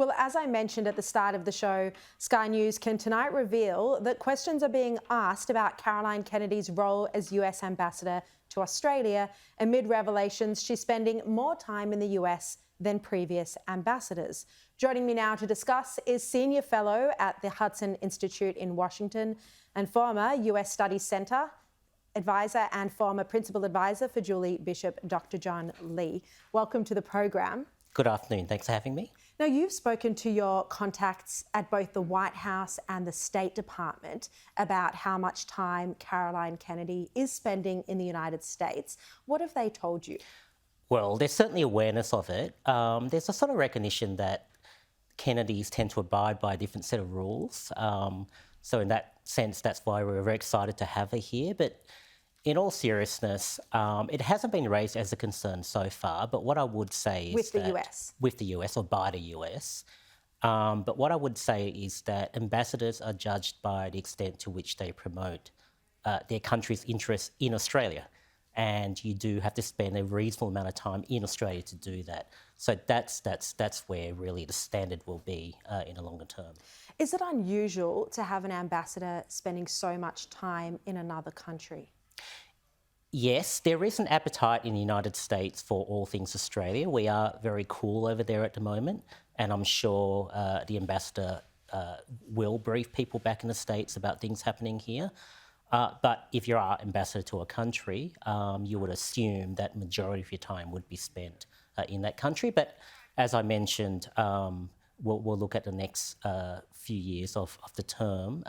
Well, as I mentioned at the start of the show, Sky News can tonight reveal that questions are being asked about Caroline Kennedy's role as US Ambassador to Australia amid revelations she's spending more time in the US than previous ambassadors. Joining me now to discuss is Senior Fellow at the Hudson Institute in Washington and former US Studies Centre Advisor and former Principal Advisor for Julie Bishop, Dr. John Lee. Welcome to the program. Good afternoon. Thanks for having me. Now, you've spoken to your contacts at both the White House and the State Department about how much time Caroline Kennedy is spending in the United States. What have they told you? Well, there's certainly awareness of it. There's a sort of recognition that Kennedys tend to abide by a different set of rules. So in that sense, that's why we're very excited to have her here. But in all seriousness, it hasn't been raised as a concern so far. But what I would say is with the US? With the US or by the US. But what I would say is that ambassadors are judged by the extent to which they promote their country's interests in Australia. And you do have to spend a reasonable amount of time in Australia to do that. So that's where really the standard will be in the longer term. Is it unusual to have an ambassador spending so much time in another country? Yes, there is an appetite in the United States for all things Australia. We are very cool over there at the moment, and I'm sure the ambassador will brief people back in the States about things happening here. But if you are ambassador to a country, you would assume that majority of your time would be spent in that country. But as I mentioned, we'll look at the next few years of the term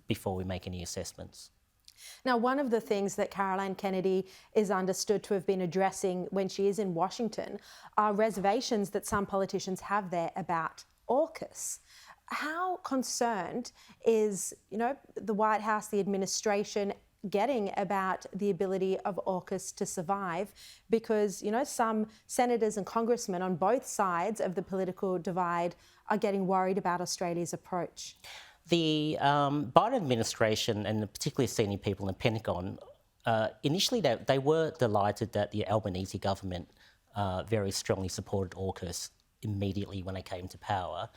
before we make any assessments. Now, one of the things that Caroline Kennedy is understood to have been addressing when she is in Washington are reservations that some politicians have there about AUKUS. How concerned is, the White House, the administration, getting about the ability of AUKUS to survive? Because, some senators and congressmen on both sides of the political divide are getting worried about Australia's approach. The Biden administration, and particularly senior people in the Pentagon, initially they were delighted that the Albanese government very strongly supported AUKUS immediately when they came to power.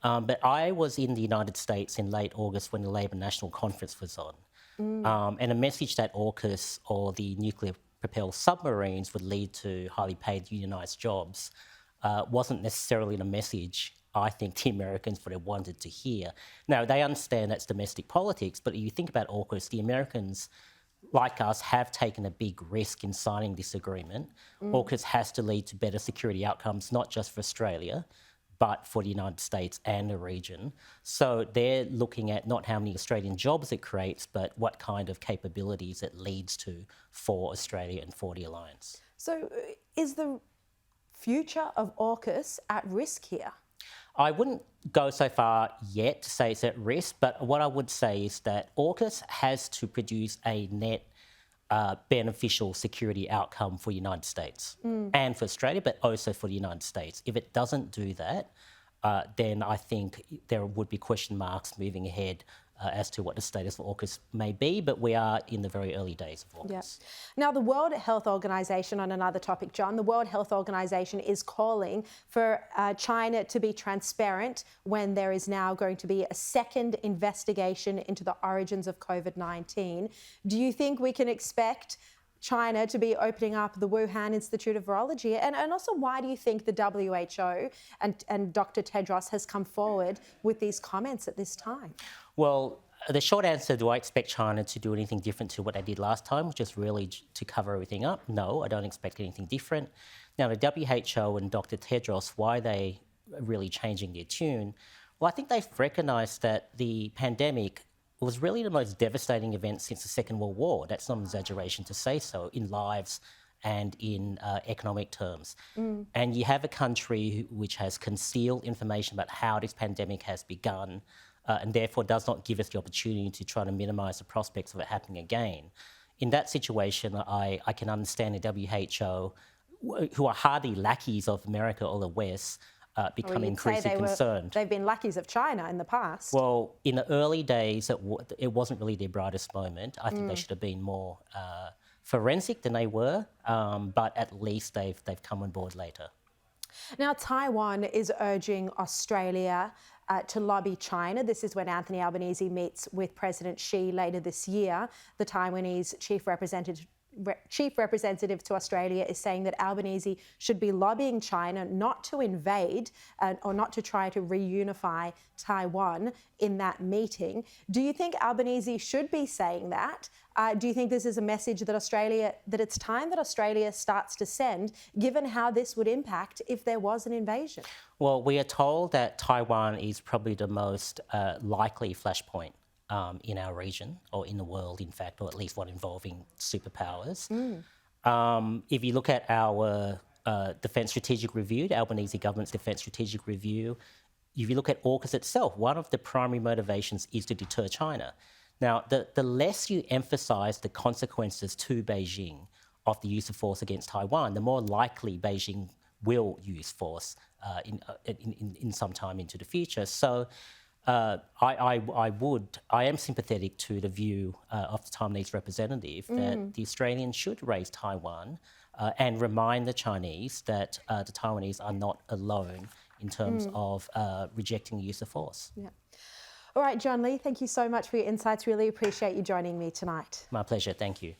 But I was in the United States in late August when the Labor National Conference was on. And a message that AUKUS or the nuclear-propelled submarines would lead to highly paid unionised jobs wasn't necessarily the message I think the Americans would have wanted to hear. Now, they understand that's domestic politics, but if you think about AUKUS, the Americans, like us, have taken a big risk in signing this agreement. AUKUS has to lead to better security outcomes, not just for Australia, but for the United States and the region. So they're looking at not how many Australian jobs it creates, but what kind of capabilities it leads to for Australia and for the alliance. So is the future of AUKUS at risk here? I wouldn't go so far yet to say it's at risk, but what I would say is that AUKUS has to produce a net beneficial security outcome for the United States and for Australia, but also for the United States. If it doesn't do that, then I think there would be question marks moving ahead as to what the status of AUKUS may be, but we are in the very early days of AUKUS. Yeah. Now, the World Health Organization, on another topic, John, the World Health Organization is calling for China to be transparent when there is now going to be a second investigation into the origins of COVID-19. Do you think we can expect China to be opening up the Wuhan Institute of Virology? And also, why do you think the WHO and Dr. Tedros has come forward with these comments at this time? Well, the short answer, do I expect China to do anything different to what they did last time, which is really to cover everything up? No, I don't expect anything different. Now, the WHO and Dr. Tedros, why are they really changing their tune? Well, I think they've recognised that the pandemic was really the most devastating event since the Second World War. That's not an exaggeration to say so, in lives and in economic terms. And you have a country which has concealed information about how this pandemic has begun and therefore does not give us the opportunity to try to minimise the prospects of it happening again. In that situation, I can understand the WHO, who are hardly lackeys of America or the West, become increasingly concerned. They've been lackeys of China in the past. Well, in the early days, it wasn't really their brightest moment. I think they should have been more forensic than they were, but at least they've come on board later. Now, Taiwan is urging Australia to lobby China. This is when Anthony Albanese meets with President Xi later this year. The Taiwanese chief representative to Australia is saying that Albanese should be lobbying China not to invade or not to try to reunify Taiwan in that meeting. Do you think Albanese should be saying that? Do you think this is a message that it's time that Australia starts to send, given how this would impact if there was an invasion? Well, we are told that Taiwan is probably the most likely flashpoint in our region, or in the world, in fact, or at least one involving superpowers. If you look at our Defence Strategic Review, the Albanese government's Defence Strategic Review, if you look at AUKUS itself, one of the primary motivations is to deter China. Now, the less you emphasise the consequences to Beijing of the use of force against Taiwan, the more likely Beijing will use force in some time into the future. So I am sympathetic to the view of the Taiwanese representative that the Australians should raise Taiwan and remind the Chinese that the Taiwanese are not alone in terms of rejecting the use of force. Yeah. All right, John Lee, thank you so much for your insights. Really appreciate you joining me tonight. My pleasure. Thank you.